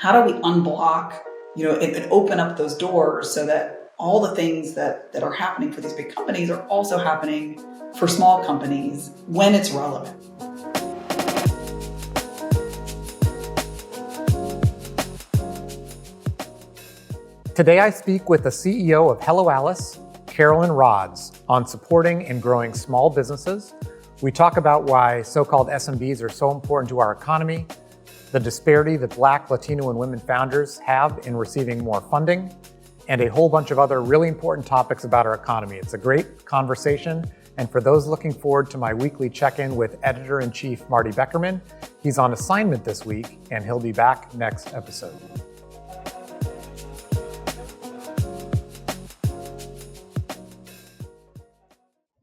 how do we unblock, and open up those doors so that all the things that are happening for these big companies are also happening for small companies when it's relevant. Today I speak with the CEO of Hello Alice, Carolyn Rodz, on supporting and growing small businesses. We talk about why so-called SMBs are so important to our economy, the disparity that Black, Latino, and women founders have in receiving more funding, and a whole bunch of other really important topics about our economy. It's a great conversation, and for those looking forward to my weekly check-in with Editor-in-Chief Marty Beckerman, he's on assignment this week, and he'll be back next episode.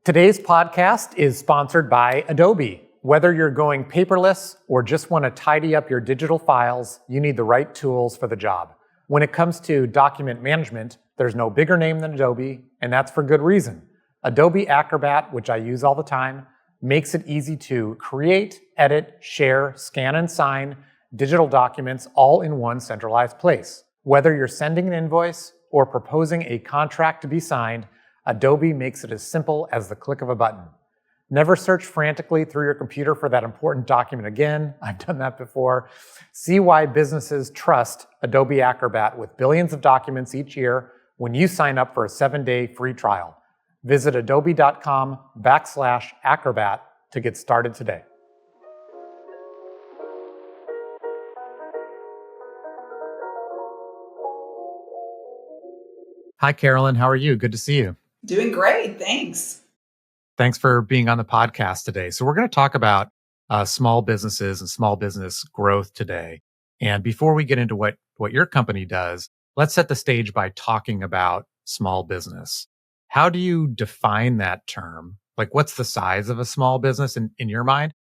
Today's podcast is sponsored by Adobe. Whether you're going paperless or just want to tidy up your digital files, you need the right tools for the job. When it comes to document management, there's no bigger name than Adobe, and that's for good reason. Adobe Acrobat, which I use all the time, makes it easy to create, edit, share, scan, and sign digital documents all in one centralized place. Whether you're sending an invoice or proposing a contract to be signed, Adobe makes it as simple as the click of a button. Never search frantically through your computer for that important document again. I've done that before. See why businesses trust Adobe Acrobat with billions of documents each year when you sign up for a 7-day free trial. Visit adobe.com/acrobat to get started today. Hi, Carolyn. How are you? Good to see you. Doing great. Thanks. Thanks for being on the podcast today. So we're going to talk about small businesses and small business growth today. And before we get into what your company does, let's set the stage by talking about small business. How do you define that term? Like, what's the size of a small business in your mind?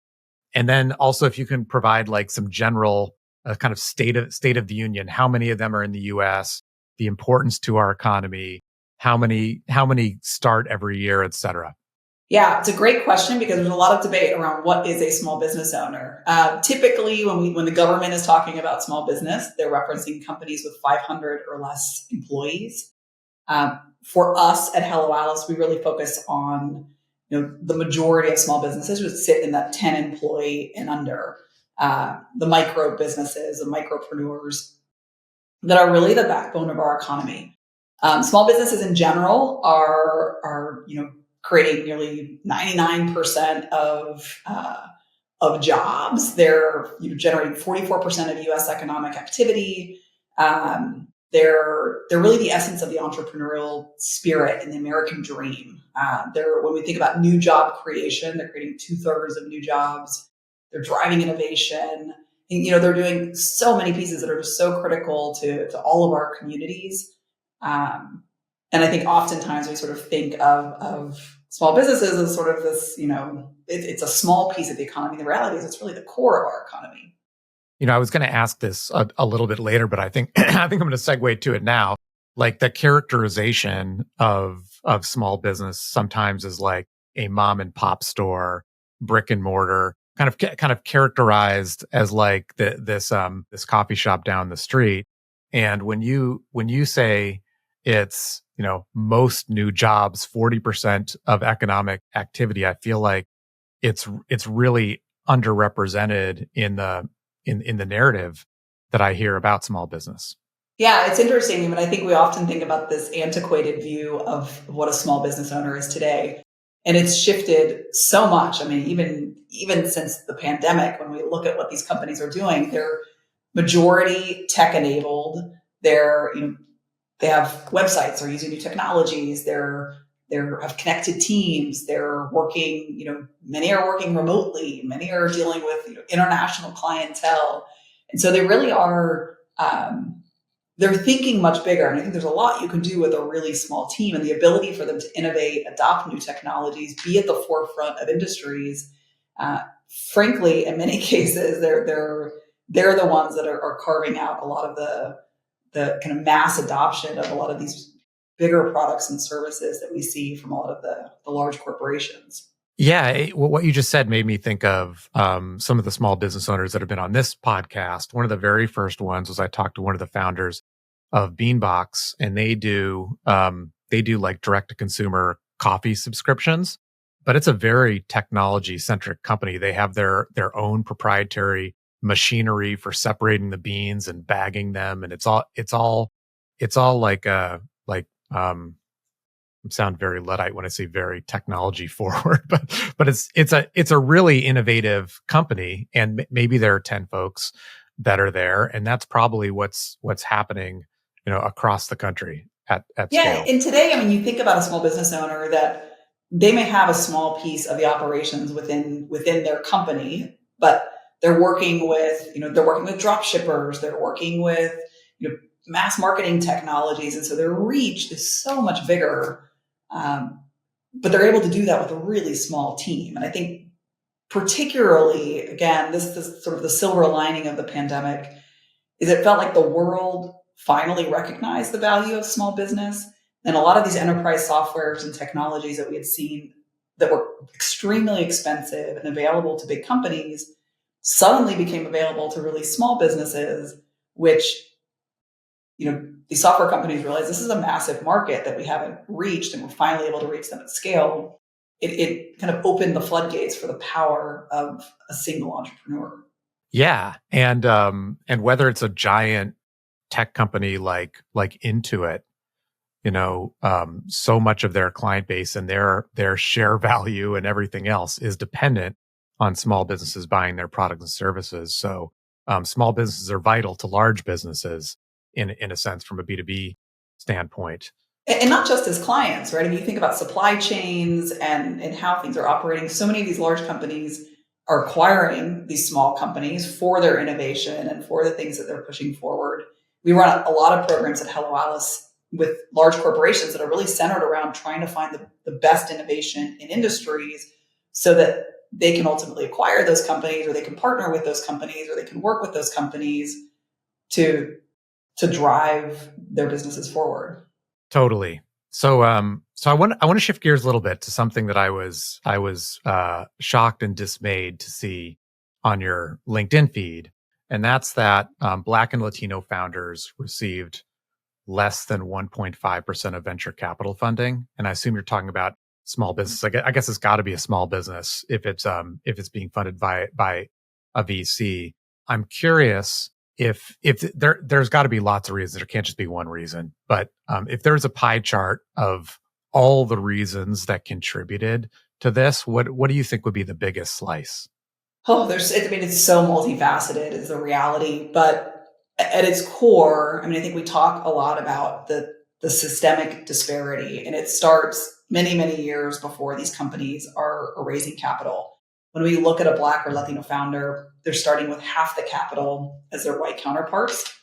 And then also, if you can provide like some general kind of state of the union, how many of them are in the U.S., the importance to our economy, how many start every year, et cetera. Yeah, it's a great question because there's a lot of debate around what is a small business owner. Typically, when the government is talking about small business, they're referencing companies with 500 or less employees. For us at Hello Alice, we really focus on the majority of small businesses would sit in that 10 employee and under, the micro businesses, the micropreneurs that are really the backbone of our economy. Small businesses in general are creating nearly 99% of jobs. They're generating 44% of U.S. economic activity. They're really the essence of the entrepreneurial spirit and the American dream. When we think about new job creation, they're creating 2/3 of new jobs. They're driving innovation. And, they're doing so many pieces that are just so critical to all of our communities. And I think oftentimes we sort of think of small businesses as sort of this, it's a small piece of the economy. The reality is it's really the core of our economy. I was going to ask this a little bit later, but I think I'm going to segue to it now. Like, the characterization of small business sometimes is like a mom and pop store, brick and mortar, kind of characterized as like this coffee shop down the street. And when you say it's most new jobs, 40% of economic activity, I feel like it's really underrepresented in the narrative that I hear about small business. Yeah, it's interesting. I mean, I think we often think about this antiquated view of what a small business owner is today. And it's shifted so much. I mean, even since the pandemic, when we look at what these companies are doing, they're majority tech enabled. They have websites, they're using new technologies, they have connected teams, they're working, many are working remotely, many are dealing with international clientele. And so they really are, they're thinking much bigger. And I think there's a lot you can do with a really small team, and the ability for them to innovate, adopt new technologies, be at the forefront of industries. Frankly, in many cases, they're the ones that are carving out a lot of the kind of mass adoption of a lot of these bigger products and services that we see from a lot of the large corporations. Yeah, what you just said made me think of some of the small business owners that have been on this podcast. One of the very first ones was I talked to one of the founders of Beanbox, and they do like direct to consumer coffee subscriptions, but it's a very technology centric company. They have their own proprietary machinery for separating the beans and bagging them, and it's all like sound very Luddite when I say very technology forward, but it's a really innovative company, and maybe there are 10 folks that are there, and that's probably what's happening, across the country at Yeah, scale. and today, I mean, you think about a small business owner that they may have a small piece of the operations within their company, but they're working with drop shippers, they're working with mass marketing technologies, and so their reach is so much bigger. Um, but they're able to do that with a really small team, and I think particularly again, this sort of the silver lining of the pandemic is it felt like the world finally recognized the value of small business. And a lot of these enterprise softwares and technologies that we had seen that were extremely expensive and available to big companies suddenly became available to really small businesses, which, these software companies realize this is a massive market that we haven't reached and we're finally able to reach them at scale. It kind of opened the floodgates for the power of a single entrepreneur. Yeah, and whether it's a giant tech company like Intuit, so much of their client base and their share value and everything else is dependent on small businesses buying their products and services. So small businesses are vital to large businesses in a sense from a B2B standpoint. And not just as clients, right? I mean, you think about supply chains and how things are operating. So many of these large companies are acquiring these small companies for their innovation and for the things that they're pushing forward. We run a lot of programs at Hello Alice with large corporations that are really centered around trying to find the best innovation in industries so that they can ultimately acquire those companies, or they can partner with those companies, or they can work with those companies to drive their businesses forward. Totally. So I want to shift gears a little bit to something that I was shocked and dismayed to see on your LinkedIn feed, and that's that Black and Latino founders received less than 1.5% of venture capital funding. And I assume you're talking about small business. I guess it's got to be a small business if it's being funded by a VC. I'm curious if there's got to be lots of reasons. There can't just be one reason. But if there's a pie chart of all the reasons that contributed to this, what do you think would be the biggest slice? It's so multifaceted is the reality, but at its core, I mean, I think we talk a lot about the systemic disparity, and it starts many, many years before these companies are raising capital. When we look at a Black or Latino founder, they're starting with half the capital as their white counterparts.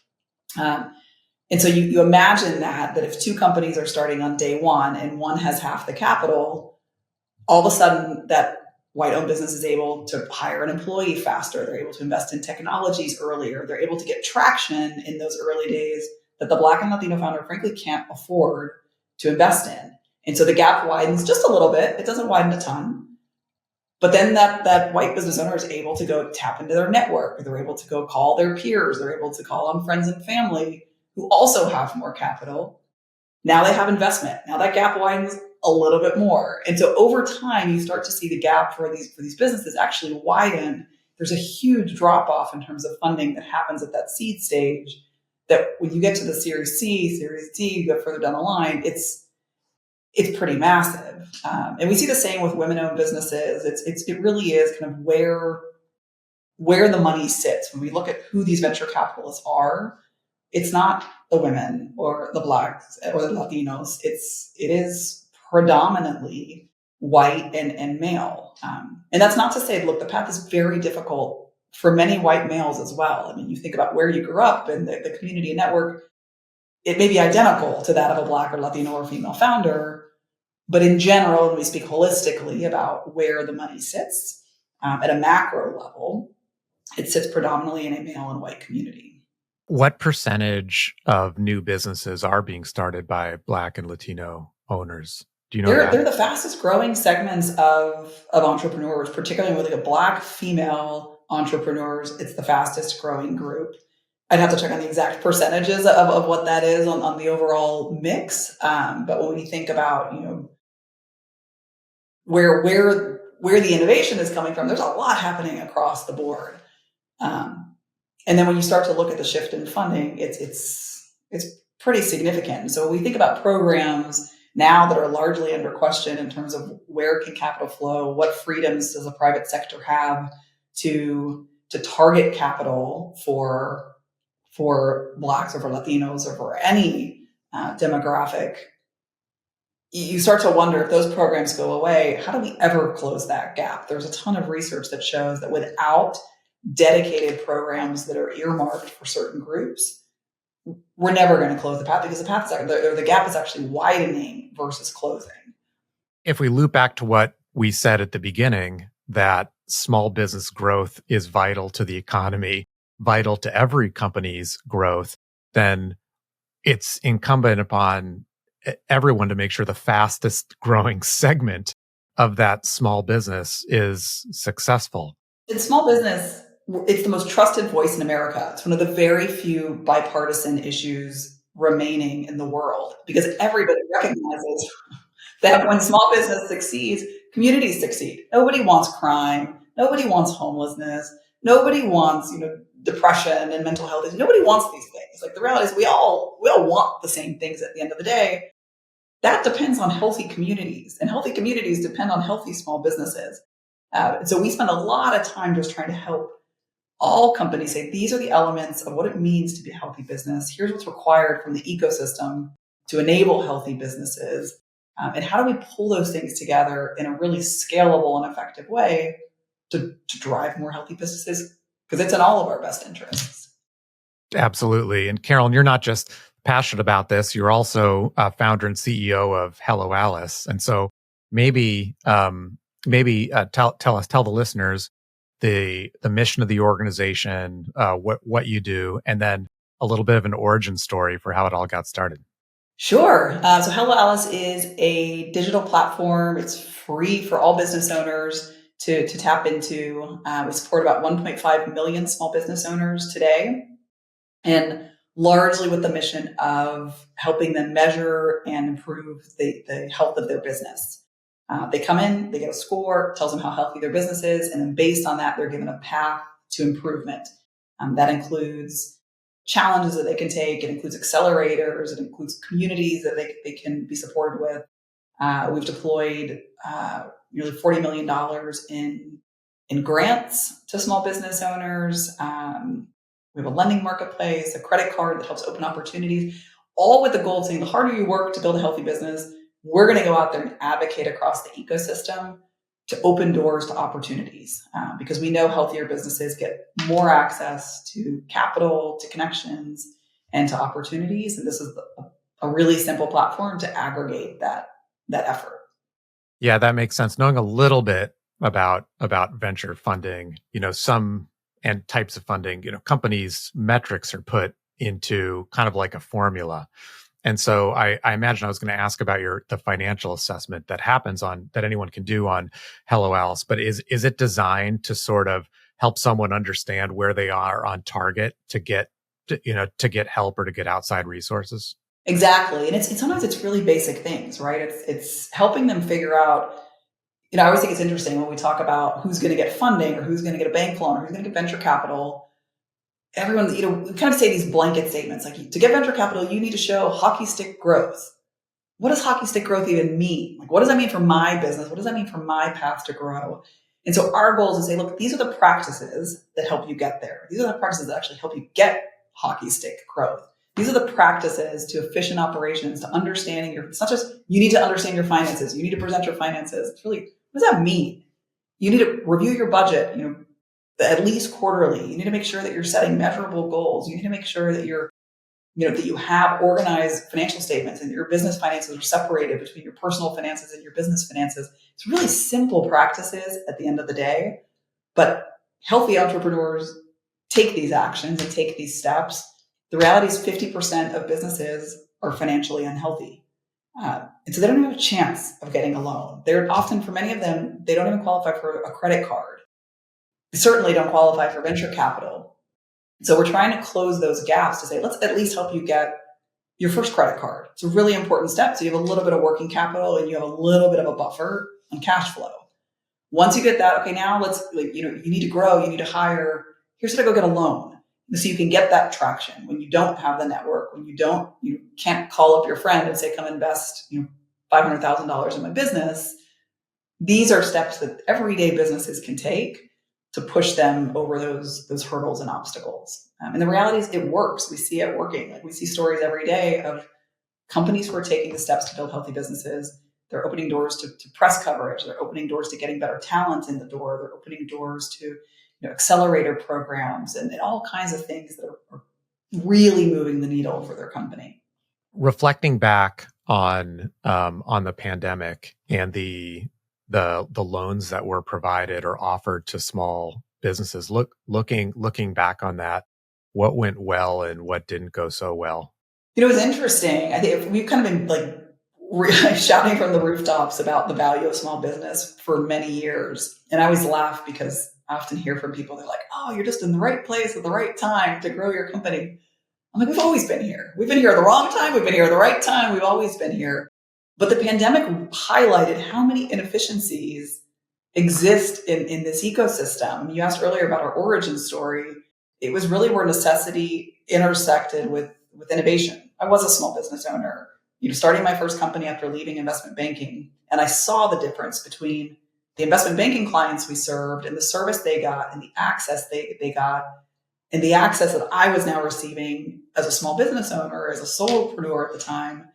Um, and so you imagine that if two companies are starting on day one and one has half the capital, all of a sudden that white-owned business is able to hire an employee faster. They're able to invest in technologies earlier. They're able to get traction in those early days that the Black and Latino founder, frankly, can't afford to invest in. And so the gap widens just a little bit. It doesn't widen a ton. But then that white business owner is able to go tap into their network. They're able to go call their peers. They're able to call on friends and family who also have more capital. Now they have investment. Now that gap widens a little bit more. And so over time, you start to see the gap for these businesses actually widen. There's a huge drop off in terms of funding that happens at that seed stage, that when you get to the Series C, Series D, you go further down the line, it's pretty massive. And we see the same with women-owned businesses. It really is kind of where the money sits. When we look at who these venture capitalists are, it's not the women or the Blacks or the Latinos. It is predominantly white and male. And that's not to say, look, the path is very difficult for many white males as well. I mean, you think about where you grew up and the community and network, it may be identical to that of a Black or Latino or female founder. But in general, when we speak holistically about where the money sits at a macro level, it sits predominantly in a male and white community. What percentage of new businesses are being started by Black and Latino owners? Do you know They're that? the fastest growing segments of entrepreneurs, particularly with like a Black female entrepreneurs. It's the fastest growing group. I'd have to check on the exact percentages of what that is on the overall mix. But when we think about, where the innovation is coming from, there's a lot happening across the board. And then when you start to look at the shift in funding, it's pretty significant. So when we think about programs now that are largely under question in terms of where can capital flow, what freedoms does the private sector have to target capital for Blacks or for Latinos or for any demographic, you start to wonder if those programs go away, how do we ever close that gap? There's a ton of research that shows that without dedicated programs that are earmarked for certain groups, we're never going to close the path because the gap is actually widening versus closing. If we loop back to what we said at the beginning, that small business growth is vital to the economy, vital to every company's growth, then it's incumbent upon everyone to make sure the fastest growing segment of that small business is successful. In small business, it's the most trusted voice in America. It's one of the very few bipartisan issues remaining in the world because everybody recognizes that when small business succeeds, communities succeed. Nobody wants crime. Nobody wants homelessness. Nobody wants, depression and mental health. Nobody wants these things. Like the reality is we all want the same things at the end of the day. That depends on healthy communities, and healthy communities depend on healthy small businesses. And so we spend a lot of time just trying to help all companies say, these are the elements of what it means to be a healthy business. Here's what's required from the ecosystem to enable healthy businesses. And how do we pull those things together in a really scalable and effective way to drive more healthy businesses? Because it's in all of our best interests. Absolutely. And Carolyn, you're not just passionate about this, you're also founder and CEO of Hello Alice. And so maybe tell the listeners the mission of the organization, what you do, and then a little bit of an origin story for how it all got started. Sure. So Hello Alice is a digital platform. It's free for all business owners to tap into. We support about 1.5 million small business owners today, and largely with the mission of helping them measure and improve the health of their business. They come in, they get a score, tells them how healthy their business is, and then based on that, they're given a path to improvement. That includes challenges that they can take. It includes accelerators. It includes communities that they can be supported with. We've deployed nearly $40 million in grants to small business owners. We have a lending marketplace, a credit card that helps open opportunities, all with the goal of saying the harder you work to build a healthy business, we're going to go out there and advocate across the ecosystem to open doors to opportunities, because we know healthier businesses get more access to capital, to connections, and to opportunities. And this is a really simple platform to aggregate that effort. Yeah, that makes sense. Knowing a little bit about venture funding, some and types of funding, companies' metrics are put into kind of like a formula. And so I imagine I was going to ask about the financial assessment that happens that anyone can do on Hello Alice, but is it designed to sort of help someone understand where they are on target to get help or to get outside resources? Exactly. And sometimes it's really basic things, right? It's helping them figure out, I always think it's interesting when we talk about who's going to get funding or who's going to get a bank loan or who's going to get venture capital. Everyone, we kind of say these blanket statements like, to get venture capital, you need to show hockey stick growth. What does hockey stick growth even mean? Like, what does that mean for my business? What does that mean for my path to grow? And so our goal is to say, look, these are the practices that help you get there. These are the practices that actually help you get hockey stick growth. These are the practices to efficient operations, to understanding it's not just, you need to understand your finances. You need to present your finances. It's really, what does that mean? You need to review your budget, at least quarterly. You need to make sure that you're setting measurable goals. You need to make sure that that you have organized financial statements and your business finances are separated between your personal finances and your business finances. It's really simple practices at the end of the day, but healthy entrepreneurs take these actions and take these steps. The reality is 50% of businesses are financially unhealthy. And so they don't have a chance of getting a loan. They're often, for many of them, they don't even qualify for a credit card. They certainly don't qualify for venture capital. So we're trying to close those gaps to say, let's at least help you get your first credit card. It's a really important step. So you have a little bit of working capital and you have a little bit of a buffer on cash flow. Once you get that, okay, now you need to grow, you need to hire. Here's how to go get a loan. So you can get that traction when you don't have the network, when you can't call up your friend and say, come invest, $500,000 in my business. These are steps that everyday businesses can take to push them over those hurdles and obstacles. And the reality is it works. We see it working. Like we see stories every day of companies who are taking the steps to build healthy businesses. They're opening doors to press coverage. They're opening doors to getting better talent in the door. They're opening doors to accelerator programs and all kinds of things that are really moving the needle for their company. Reflecting back on the pandemic and the loans that were provided or offered to small businesses, looking back on that, what went well and what didn't go so well? It was interesting. I think we've kind of been really shouting from the rooftops about the value of small business for many years. And I always laugh because I often hear from people, they're like, oh, you're just in the right place at the right time to grow your company. I'm like, we've always been here. We've been here at the wrong time. We've been here at the right time. We've always been here. But the pandemic highlighted how many inefficiencies exist in this ecosystem. You asked earlier about our origin story. It was really where necessity intersected with innovation. I was a small business owner, starting my first company after leaving investment banking. And I saw the difference between the investment banking clients we served and the service they got and the access they got and the access that I was now receiving as a small business owner, as a solopreneur at the time.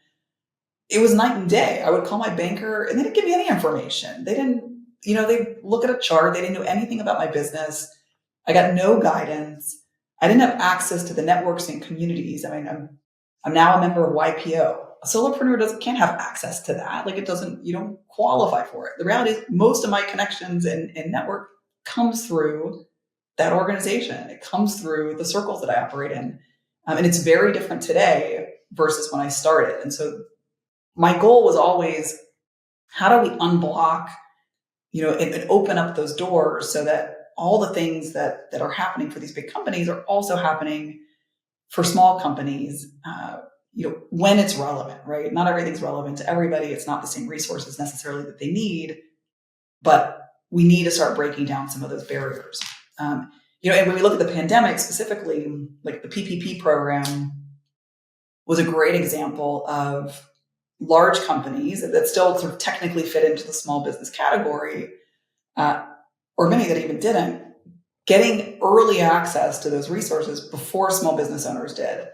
It was night and day. I would call my banker and they didn't give me any information. They didn't, they look at a chart. They didn't know anything about my business. I got no guidance. I didn't have access to the networks and communities. I mean, I'm now a member of YPO. A solopreneur can't have access to that. You don't qualify for it. The reality is most of my connections and network comes through that organization. It comes through the circles that I operate in. And it's very different today versus when I started. And so my goal was always, how do we unblock, and open up those doors so that all the things that are happening for these big companies are also happening for small companies, when it's relevant, right? Not everything's relevant to everybody. It's not the same resources necessarily that they need, but we need to start breaking down some of those barriers. And when we look at the pandemic specifically, like the PPP program was a great example of large companies that still sort of technically fit into the small business category, or many that even didn't, getting early access to those resources before small business owners did.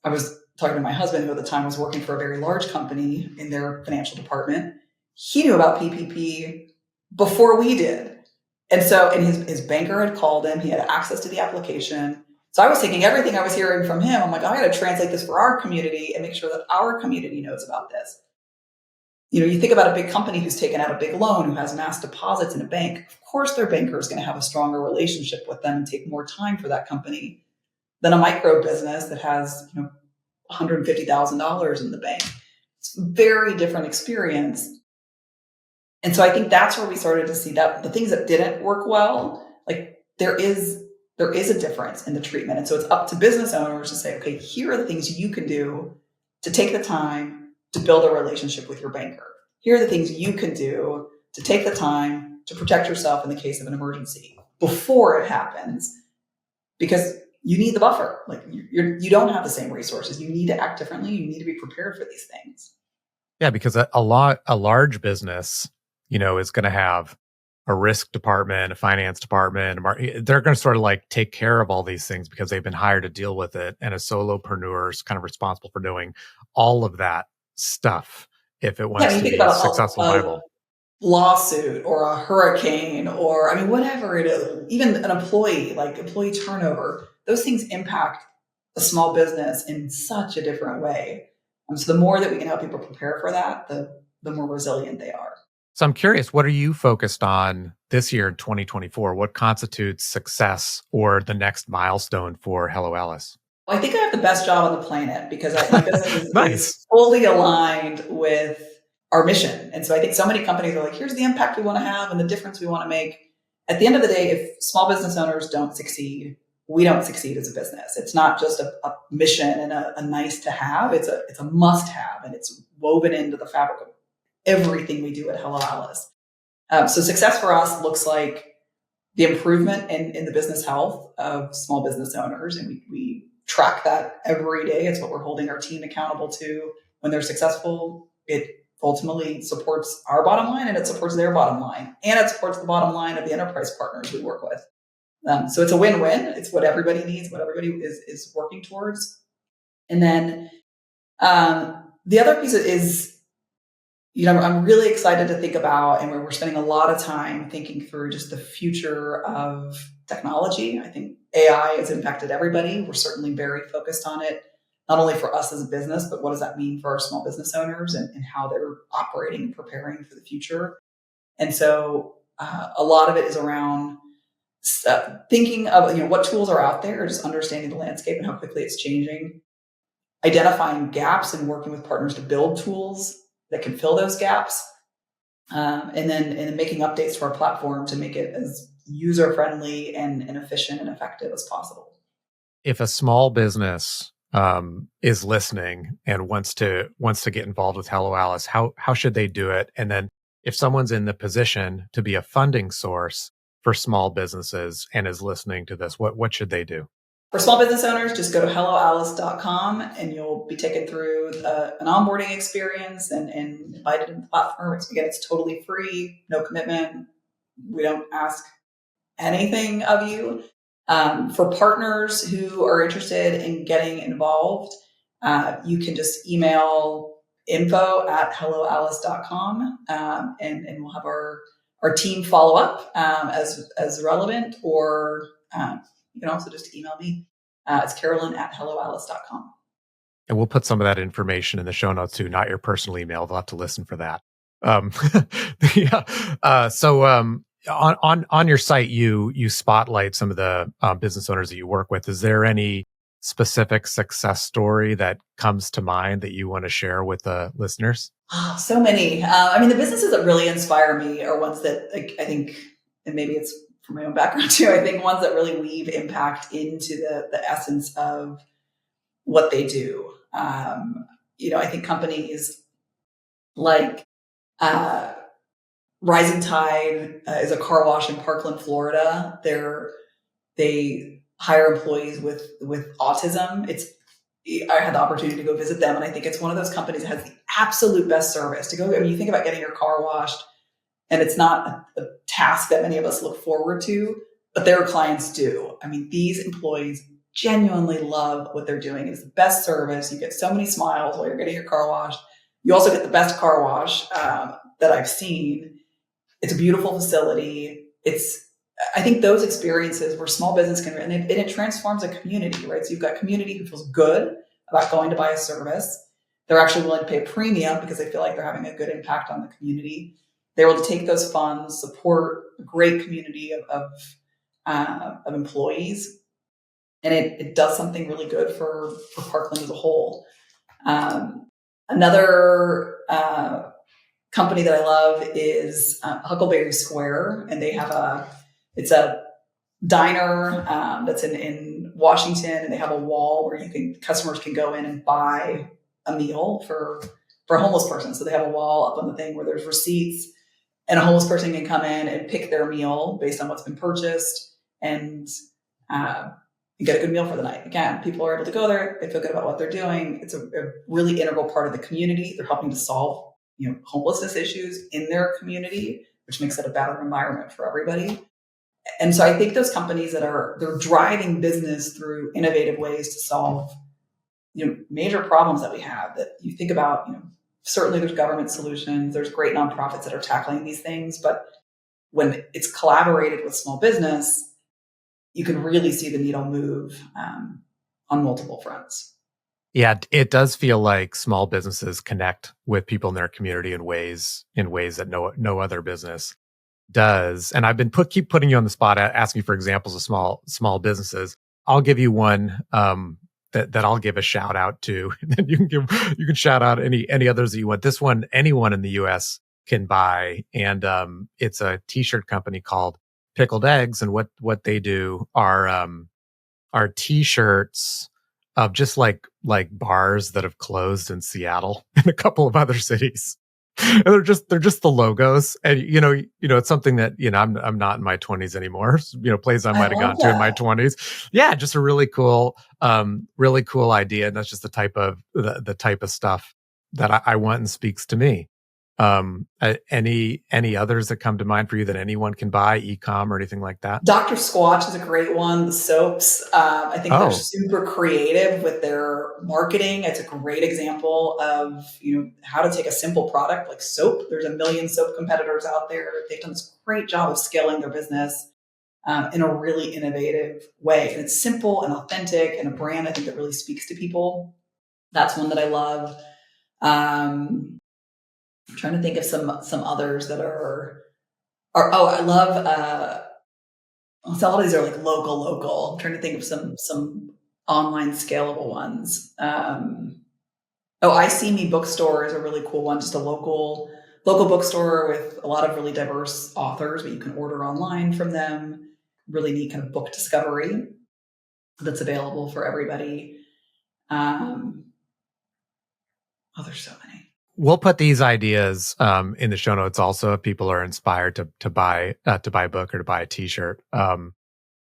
I was talking to my husband, who at the time was working for a very large company in their financial department. He knew about PPP before we did. And his banker had called him. He had access to the application. So I was taking everything I was hearing from him. I'm like, I got to translate this for our community and make sure that our community knows about this. You think about a big company who's taken out a big loan, who has mass deposits in a bank. Of course, their banker is going to have a stronger relationship with them and take more time for that company than a micro business that has, $150,000 in the bank. It's a very different experience. And so I think that's where we started to see that the things that didn't work well, there is a difference in the treatment. And so it's up to business owners to say, okay, here are the things you can do to take the time to build a relationship with your banker. Here are the things you can do to take the time to protect yourself in the case of an emergency before it happens, because you need the buffer. You don't have the same resources. You need to act differently. You need to be prepared for these things. Yeah, because a large business, is going to have a risk department, a finance department. They're going to sort of take care of all these things because they've been hired to deal with it. And a solopreneur is kind of responsible for doing all of that stuff if it wants to be successful, viable. Lawsuit or a hurricane or whatever it is, even an employee turnover, those things impact a small business in such a different way. So the more that we can help people prepare for that, the more resilient they are. So I'm curious, what are you focused on this year in 2024? What constitutes success or the next milestone for Hello Alice? I think I have the best job on the planet because my business is, Nice. is fully aligned with our mission. And so I think so many companies are like, here's the impact we want to have and the difference we want to make. At the end of the day, if small business owners don't succeed, we don't succeed as a business. It's not just a mission and a nice to have. It's a must have, and it's woven into the fabric of everything we do at Hello Alice. So success for us looks like the improvement in the business health of small business owners. And we track that every day. It's what we're holding our team accountable to. When they're successful, it ultimately supports our bottom line and it supports their bottom line. And it supports the bottom line of the enterprise partners we work with. So it's a win-win. It's what everybody needs, what everybody is working towards. And then the other piece is, I'm really excited to think about, and we're spending a lot of time thinking through just the future of technology. I think AI has impacted everybody. We're certainly very focused on it, not only for us as a business, but what does that mean for our small business owners and how they're operating and preparing for the future. And so a lot of it is around thinking of what tools are out there, just understanding the landscape and how quickly it's changing, identifying gaps and working with partners to build tools that can fill those gaps, and then making updates to our platform to make it as user friendly and efficient and effective as possible. If a small business is listening and wants to get involved with Hello Alice, how should they do it? And then if someone's in the position to be a funding source for small businesses and is listening to this, what should they do? For small business owners, just go to helloalice.com and you'll be taken through an onboarding experience and invited to the platform. It's totally free, no commitment. We don't ask anything of you. For partners who are interested in getting involved, you can just email info@helloalice.com and we'll have our team follow up as relevant, or you can also just email me. It's Carolyn@helloalice.com. And we'll put some of that information in the show notes too, not your personal email. They'll have to listen for that. So on your site, you spotlight some of the business owners that you work with. Is there any specific success story that comes to mind that you want to share with the listeners? So many. The businesses that really inspire me are ones that I think, and maybe it's from my own background too, I think ones that really weave impact into the essence of what they do. I think companies like Rising Tide is a car wash in Parkland, Florida. They hire employees with autism. I had the opportunity to go visit them, and I think it's one of those companies that has the absolute best service to go. You think about getting your car washed, and it's not a task that many of us look forward to, but their clients do. These employees genuinely love what they're doing. It's the best service. You get so many smiles while you're getting your car washed. You also get the best car wash that I've seen. It's a beautiful facility. I think those experiences where small business can, and it transforms a community, right? So you've got community who feels good about going to buy a service. They're actually willing to pay a premium because they feel like they're having a good impact on the community. They're able to take those funds, support a great community of employees, and it does something really good for Parkland as a whole. Another company that I love is Huckleberry Square, and they have it's a diner that's in Washington, and they have a wall where customers can go in and buy a meal for a homeless person. So they have a wall up on the thing where there's receipts, and a homeless person can come in and pick their meal based on what's been purchased and get a good meal for the night. Again, people are able to go there. They feel good about what they're doing. It's a really integral part of the community. They're helping to solve homelessness issues in their community, which makes it a better environment for everybody. And so I think those companies they're driving business through innovative ways to solve major problems that we have that you think about. Certainly there's government solutions, there's great nonprofits that are tackling these things, but when it's collaborated with small business, you can really see the needle move on multiple fronts. Yeah, it does feel like small businesses connect with people in their community in ways that no other business does. And I've been keep putting you on the spot, asking for examples of small businesses. I'll give you one that I'll give a shout out to. And then you can shout out any others that you want. This one, anyone in the US can buy. And it's a t-shirt company called Pickled Eggs. And what they do are t-shirts of just like bars that have closed in Seattle and a couple of other cities. And they're just the logos. And it's something that, I'm not in my 20s anymore. Plays I might have gone to in my 20s. Yeah, just a really cool idea. And that's just the type of stuff that I want and speaks to me. Any others that come to mind for you that anyone can buy, e-com or anything like that? Dr. Squatch is a great one. The soaps, I think they're super creative with their marketing. It's a great example of how to take a simple product like soap. There's a million soap competitors out there. They've done this great job of scaling their business in a really innovative way. And it's simple and authentic and a brand I think that really speaks to people. That's one that I love. I'm trying to think of some others that I love, so all these are like local. I'm trying to think of some online scalable ones. I See Me Bookstore is a really cool one, just a local bookstore with a lot of really diverse authors, but you can order online from them. Really neat kind of book discovery that's available for everybody. There's so many. We'll put these ideas in the show notes also if people are inspired to buy a book or to buy a t-shirt.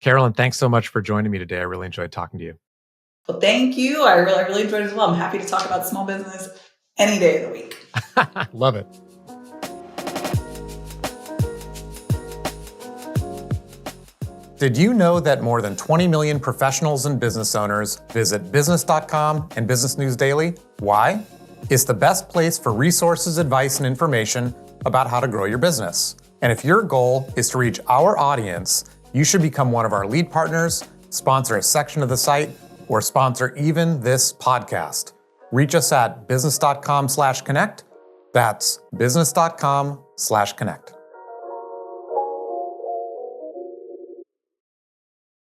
Carolyn, thanks so much for joining me today. I really enjoyed talking to you. Well, thank you. I really enjoyed it as well. I'm happy to talk about small business any day of the week. Love it. Did you know that more than 20 million professionals and business owners visit business.com and Business News Daily? Why? It's the best place for resources, advice, and information about how to grow your business. And if your goal is to reach our audience, you should become one of our lead partners, sponsor a section of the site, or sponsor even this podcast. Reach us at business.com/connect. That's business.com/connect.